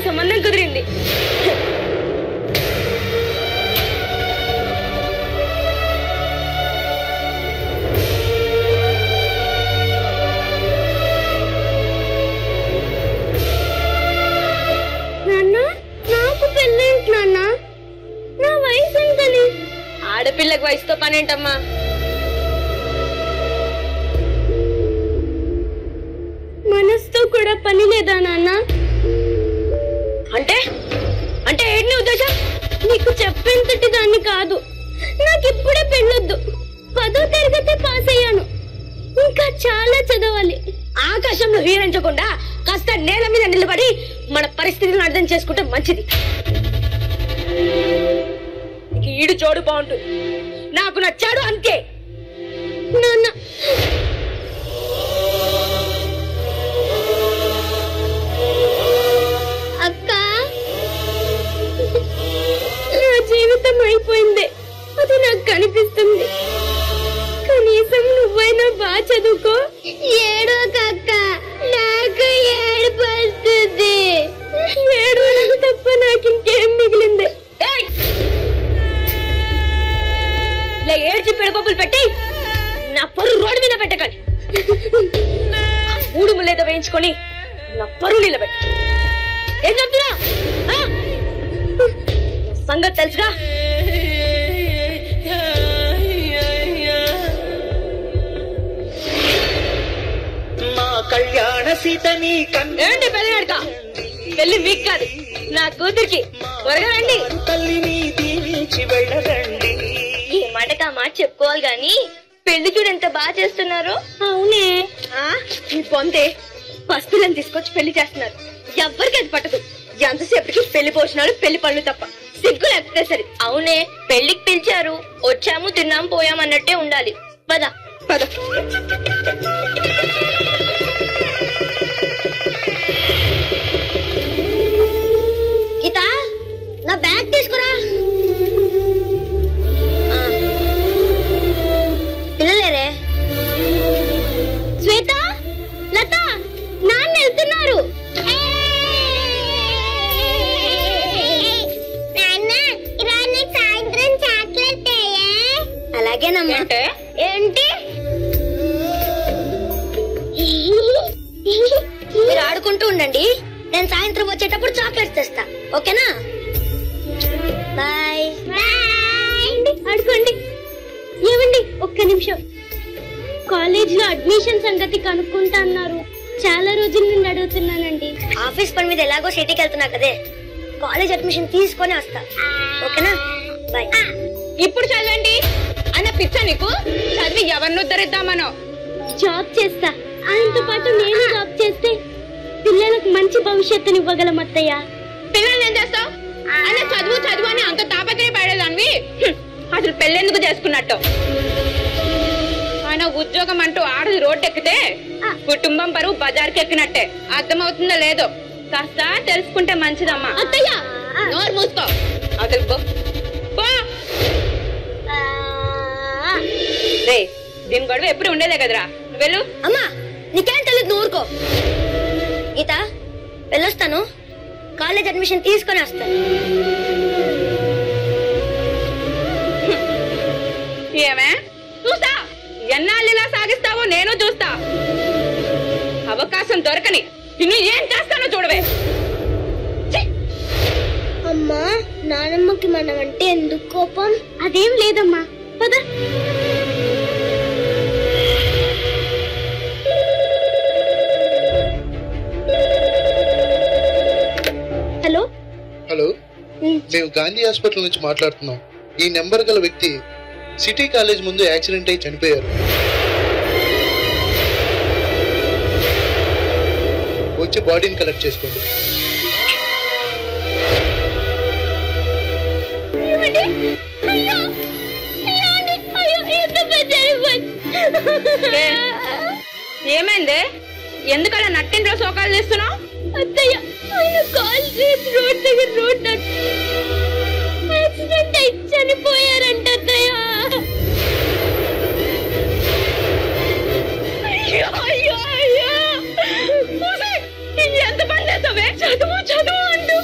సంబంధం కుదిరింది. నాన్న, నాకు పెళ్ళేంటి నాన్న? నా వయసు ఎంతని? ఆడపిల్లకి వయసుతో పనేంటమ్మా? మనసుతో కూడా పని లేదా నాన్న? అంటే అంటే ఏంటి నీ ఉద్దేశం? నీకు చెప్పేంతటి దాన్ని కాదు. నాకు ఇప్పుడే పెళ్ళొద్దు. 10వ తరగతి పాస్ అయ్యాను. ఇంకా చాలా చదవాలి. ఆకాశంలో హీరించకుండా కాస్త నేల మీద నిలబడి మన పరిస్థితిని అర్థం చేసుకుంటే మంచిది. ఈడు జోడు బాగుంటుంది. నాకు నచ్చాడు అంతే. నాన్న, అక్క, నా జీవితం అయిపోయింది. అది నాకు కనిపిస్తుంది. కనీసం నువ్వైనా బాగా చదువుకో. ఏడోక అక్క, నాకు ఏడుపు వస్తుంది. ఏడవడం తప్ప నాకు ఇంకేం మిగిలింది? ఇలా ఏడ్చి పెడపప్పులు పెట్టి నా పరువు రోడ్డు మీద పెట్టకండి. మూడు ముళ్ళేదో వేయించుకొని నా పరువు నిలబెట్ట. ఏం చెప్తున్నా? సంగతి తెలుసుగా. మా కళ్యాణ సీతని ఏంటి పెళ్ళాడక? పెళ్లి మీకు కాదు, నా కూతురికి. త్వరగా రండి. తల్లిని దీవించి వెళ్ళరండి. ఈ మాటగా మాట చెప్పుకోవాలి గాని పెళ్లి చూడు ఎంత బాగా చేస్తున్నారు. అవునే, ఈ పొందే పస్తులను తీసుకొచ్చి పెళ్లి చేస్తున్నారు. ఎవ్వరికి అది పట్టదు. ఎంతసేపటికి పెళ్లి పోషణాలు, పెళ్లి పనులు తప్ప సిగ్గు లేకపోతే సరే. అవునే, పెళ్లికి పిలిచారు, వచ్చాము, తిన్నాము, పోయాము అన్నట్టే ఉండాలి. పద పద. గీత, నా బ్యాగ్ తీసుకురా. పిల్లలేరే? శ్వేత, లత, నాన్న వెళ్తున్నారు. సాయంత్రం చాక్లెట్. అలాగేనమ్మా. ఏంటి? మీరు ఆడుకుంటూ ఉండండి, నేను సాయంత్రం వచ్చేటప్పుడు చాక్లెట్స్ తెస్తా. ఓకేనా? బాయ్. ఆడుకోండి. ఏమండి, ఒక్క నిమిషం. కాలేజ్ లో అడ్మిషన్ సంగతి కనుక్కుంటా అన్నారు. చాలా రోజుల నుండి అడుగుతున్నానండి. ఆఫీస్ పని మీద ఎలాగో సిటీకి వెళ్తున్నా కదే, కాలేజ్ అడ్మిషన్ తీసుకొని వస్తా. ఓకేనా? బాయ్. ఇప్పుడు చదవండి అన్న పిచ్చ నీకు. చదివి ఎవరిని ఉద్ధరిద్దామనో. జాబ్ చేస్తా. ఆయనతో పాటు నేను జాబ్ చేస్తే పిల్లలకు మంచి భవిష్యత్తుని ఇవ్వగలం అత్తయ్య. పిల్లల్ని ఏం చేస్తావు? అన్న చదువు చదువు అని అంత తాపత్రయ పడేదాన్ని. అసలు పెళ్ళెందుకు చేసుకున్నట్టు? ఆయన ఉద్యోగం అంటూ ఆడది రోడ్డు ఎక్కితే కుటుంబం పరువు బజార్కి ఎక్కినట్టే. అర్థమవుతుందో లేదో కాస్త తెలుసుకుంటే మంచిదమ్మా. అత్తయ్య, నోరు మూసుకో. అసలు దీని గొడవ ఎప్పుడు ఉండేదే కదరా. వెళ్ళు. అమ్మా, నీకేం తెలియదు, నువ్వు ఊరుకో. గీత, వెళ్ళొస్తాను. కాలేజ్ అడ్మిషన్ తీసుకొని వస్తాను. ఏమే చూస్తా, ఎన్నాళ్ళు ఇలా సాగిస్తావో నేను చూస్తా. అవకాశం దొరకని నిన్ను ఏం చేస్తానో చూడవే. అమ్మా, నానమ్మకి మనం అంటే ఎందుకు కోపం? అదేం లేదమ్మా, పద. హలో హలో, మేము గాంధీ హాస్పిటల్ నుంచి మాట్లాడుతున్నాం. ఈ నెంబర్ గల వ్యక్తి సిటీ కాలేజ్ ముందు యాక్సిడెంట్ అయి చనిపోయారు. వచ్చి బాడీని కలెక్ట్ చేసుకోండి. ఏమైంది? ఎందుకలా నట్టింట్లో సోకాలు చేస్తున్నావు? అత్తయ్య, ఆయన కాల్ చేసి రోడ్ దగ్గర రోడ్ యాక్సిడెంట్ అయి చనిపోయారంట అత్తయ్య. ఎంత పని చేస్తావే? చదువు చదువు అంటూ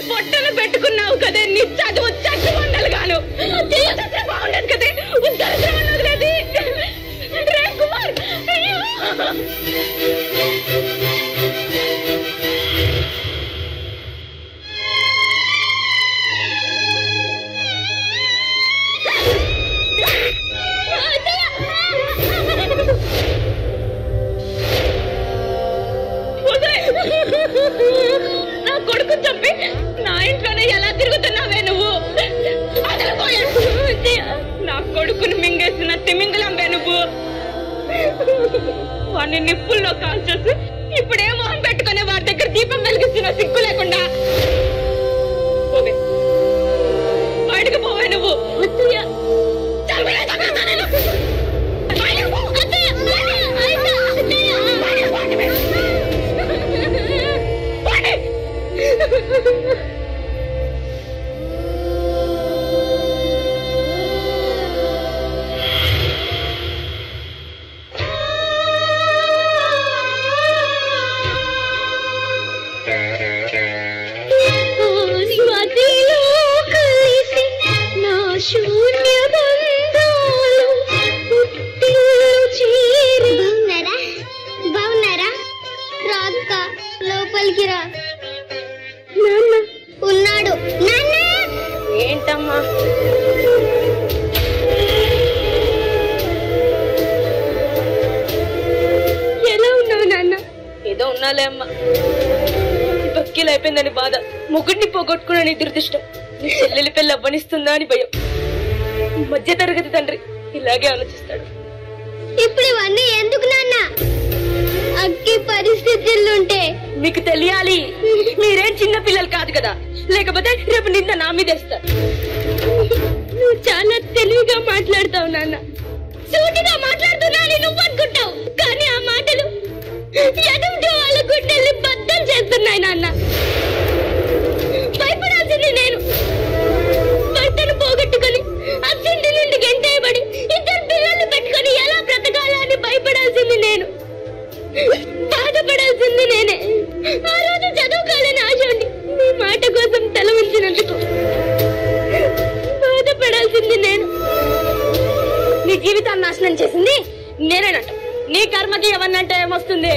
పొట్టలు పెట్టుకున్నావు కదే నీ చదువు చచ్చి ఉండాలి గాను బాగుండదు కదే ఉద్దరశ్రమ వదిలేది రే కుమార్ నా కొడుకు చంపి నా ఇంట్లోనే ఎలా తిరుగుతున్నావే నువ్వు నా కొడుకుని మింగేసిన తిమింగలంబే నువ్వు వాడిని నిప్పుల్లో కాల్చేసి ఇప్పుడే మొహం పెట్టుకునే వాడి దగ్గర దీపం వెలిగిస్తున్న సిగ్గు లేకుండా బయటకు పోవే నువ్వు బాగున్నారా రాక్క లోపలికి రా నాన్న ఉన్నాడు నాన్న ఏంటమ్మా ఎలా ఉన్నావు నాన్న ఏదో ఉన్నాలే అమ్మా బక్కీలు అయిపోయిందని బాధ ముగ్గురిని పోగొట్టుకున్న నీ దురదృష్టం నీ చెల్లెలి పెళ్ళి అవ్వనిస్తుందా అని భయం మధ్య తరగతి తండ్రి ఇలాగే ఆలోచిస్తాడు ఇప్పుడు ఇవన్నీ ఎందుకు నాన్న అక్కి పరిస్థితులుంటే మీకు తెలియాలి మీరేం చిన్న పిల్లలు కాదు కదా లేకపోతే రేపు నిన్న నా మీద వేస్తారు నువ్వు చాలా తెలివిగా మాట్లాడతావు నాన్న సూటిగా మాట్లాడుతున్నాను నువ్వు అనుకుంటావు కానీ ఆ మాటలు ఎదుటి వాళ్ళ గుండెల్ని బద్దం చేస్తున్నాయి నాన్న భయపడాల్సింది నేను భర్తను పోగొట్టుకుని అత్తింటి నుండి గెంటేయబడి ఇద్దరు పిల్లల్ని పెట్టుకుని ఎలా బ్రతకాలని భయపడాల్సింది నేను బాధపడాల్సింది నేనే ఆ రోజు చదువుకోవాలని ఆశ ఉంది నీ మాట కోసం తల ఉంచినందుకు బాధపడాల్సింది నేను నీ జీవితాన్ని నాశనం చేసింది నేనేనంట నీ కర్మకి ఎవరినంటే ఏమొస్తుంది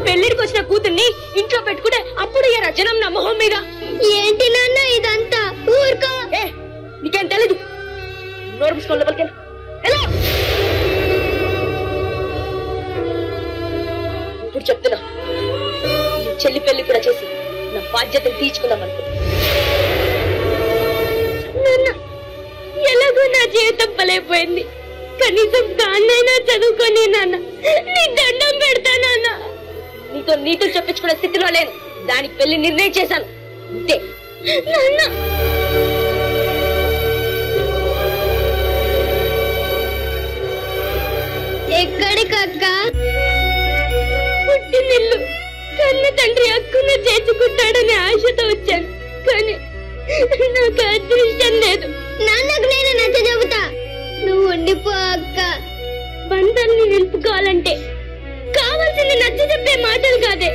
పెళ్లిడికి వచ్చిన కూతుర్ని ఇంట్లో పెట్టుకుంటే అప్పుడు ఏ రచనం నా మొహం మీద ఏంటి నాన్న ఇదంతా ఊరుకో నీకేం తెలీదు నోరు మూసుకొని లోపలికి ఎలా ఇప్పుడు చెప్తున్నా నీ చెల్లి పెళ్లి కూడా చేసి నా బాధ్యతను తీర్చుకుందాం అనుకున్నా ఎలాగో నా జీవితం పలైపోయింది కనీసం కాన్నైనా చదువుకొని నాన్న నీ దండం పెడతా నాన్న నీతో నీతులు చెప్పించుకునే స్థితిలో లేను దానికి పెళ్లి నిర్ణయం చేశాను అంతే నాన్న ఎక్కడికక్క పుట్టినిల్లు కన్న తండ్రి అక్కును చేర్చుకుంటాడనే ఆశతో వచ్చాను కానీ నాకు అదృష్టం లేదు నాన్నకు నేను నచ్చ చెబుతా నువ్వు ఉండిపో అక్క బంధాన్ని నిలుపుకోవాలంటే కావాల్సింది నచ్చ చెప్పే మాటలు కాదే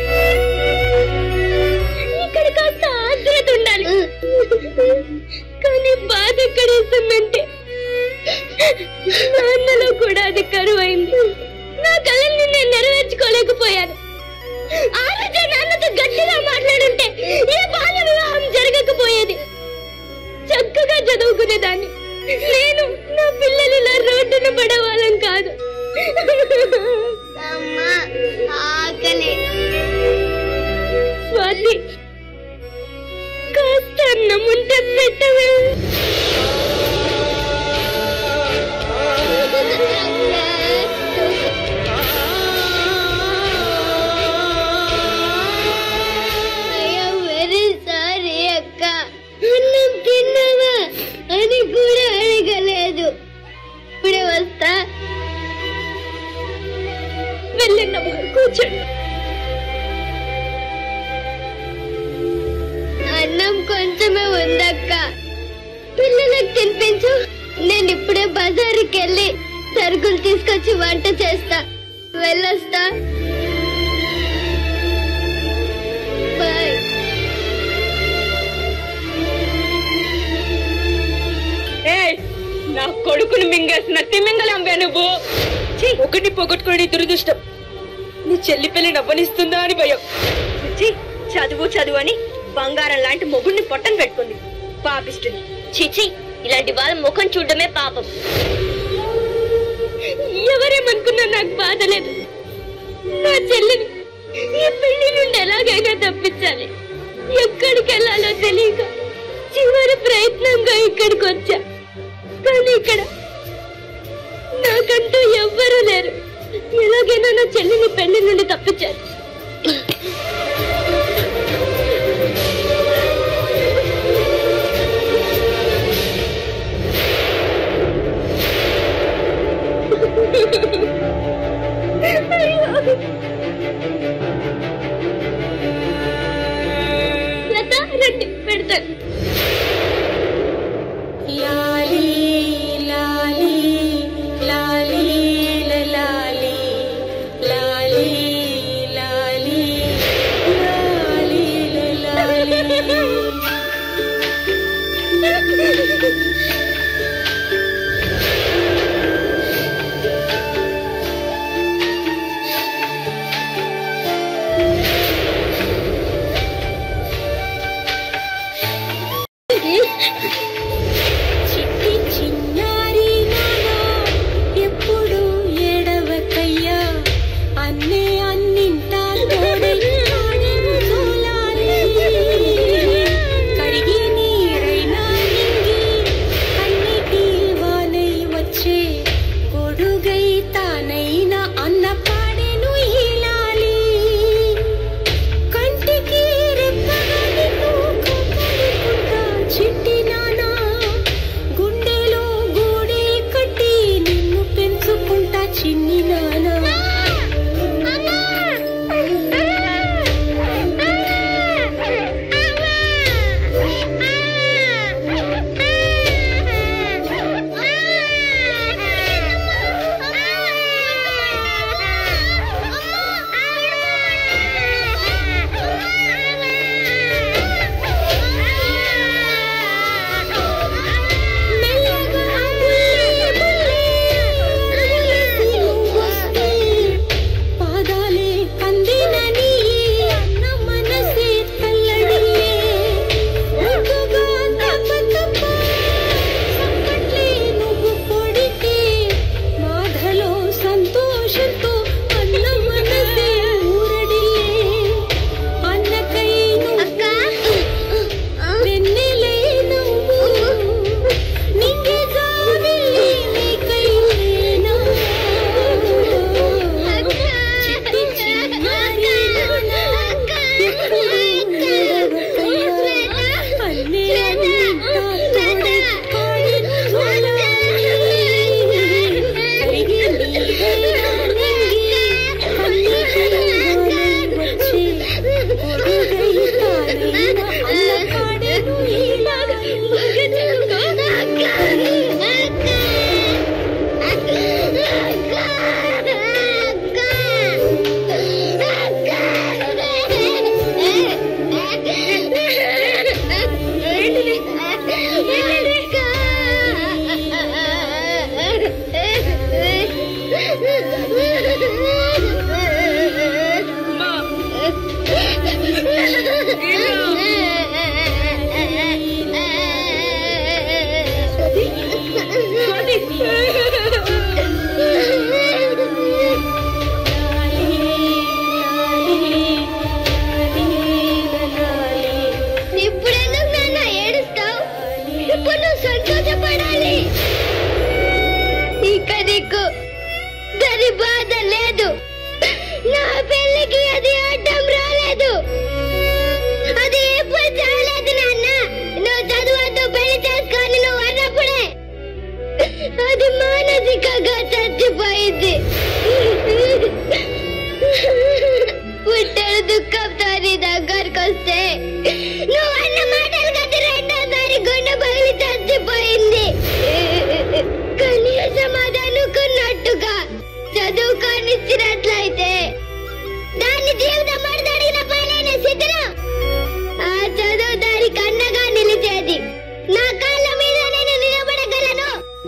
ఇక్కడ కాస్త ఆద్రత ఉండాలి కానీ బాధ ఎక్కడ ఇస్తుందంటే నాన్నలో కూడా అది కరువు అయింది నా కళల్ని నేను నెరవేర్చుకోలేకపోయాను ఆ రోజే నాన్నతో గట్టిగా మాట్లాడుంటే ఏ బాల్య వివాహం జరగకపోయేది చక్కగా చదువుకునేదాన్ని నేను నా పిల్లలు ఇలా రోడ్డున పడవాలని కాదు స్వాతి కాస్త అన్నముంటే పెట్టవే వెరీ సారీ అక్క అన్నం తిన్నావా అని కూడా అడగలేదు ఇప్పుడే వస్తా వెళ్ళిన కూర్చోండి అన్నం కొంచెమే ఉందక్క పిల్లలకు తినిపించు నేను ఇప్పుడే బజారుకి వెళ్ళి సరుకులు తీసుకొచ్చి వంట చేస్తా వెళ్ళొస్తా బాయ్ చేస్తున్న తిమ్మింగలంబే నువ్వు. ఒకటి పోగొట్టుకుని దురదృష్టం నీ చెల్లి పెళ్లి నవ్వనిస్తుందా అని భయం. చదువు చదువు అని బంగారం లాంటి మొగుడిని పొట్టను పెట్టుకుంది పాపిస్తుంది. చిచి, ఇలాంటి వాళ్ళ ముఖం చూడడమే పాపం. ఎవరేమనుకున్నా నాకు బాధ లేదు. నా చెల్లిని ఈ పెళ్లి నుండి ఎలాగైనా తప్పించాలి. ఎక్కడికి వెళ్ళాలో తెలియక చివరి ప్రయత్నంగా ఇక్కడికి వచ్చా. కానీ ఇక్కడ నాకంటూ ఎవ్వరూ లేరు. ఎలాగైనా నా చెల్లిని పెళ్లి నుండి తప్పించాలి. రండి పెడతాను.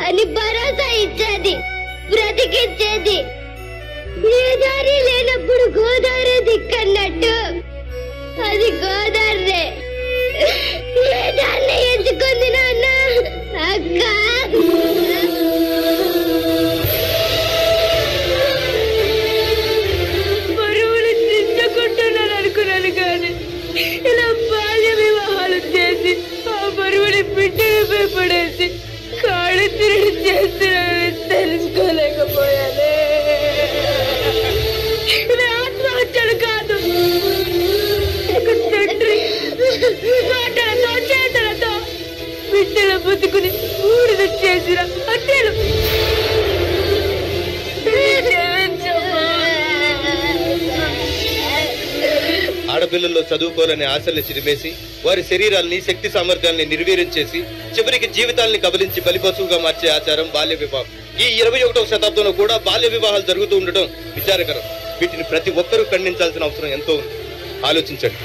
అని భరోసా ఇచ్చే చేసి ఆ బరువుని బిడ్డలపై పడేసి కాళ్ళు తిరిగి చేస్తున్నానని తెలుసుకోలేకపోయానే. ఆత్మహత్యలు కాదు, తండ్రి మాటలతో చేతలతో బిడ్డల బతుకుని ఊడిద చేసిన హత్యలు. ఆడపిల్లల్లో చదువుకోవాలనే ఆశల్ని చిరిమేసి వారి శరీరాల్ని శక్తి సామర్థ్యాల్ని నిర్వీర్యం చేసి చివరికి జీవితాల్ని కబలించి బలిపశువుగా మార్చే ఆచారం బాల్య వివాహం. ఈ 21వ శతాబ్దంలో కూడా బాల్య వివాహాలు జరుగుతూ ఉండడం విచారకరం. వీటిని ప్రతి ఒక్కరూ ఖండించాల్సిన అవసరం ఎంతో ఉంది. ఆలోచించండి.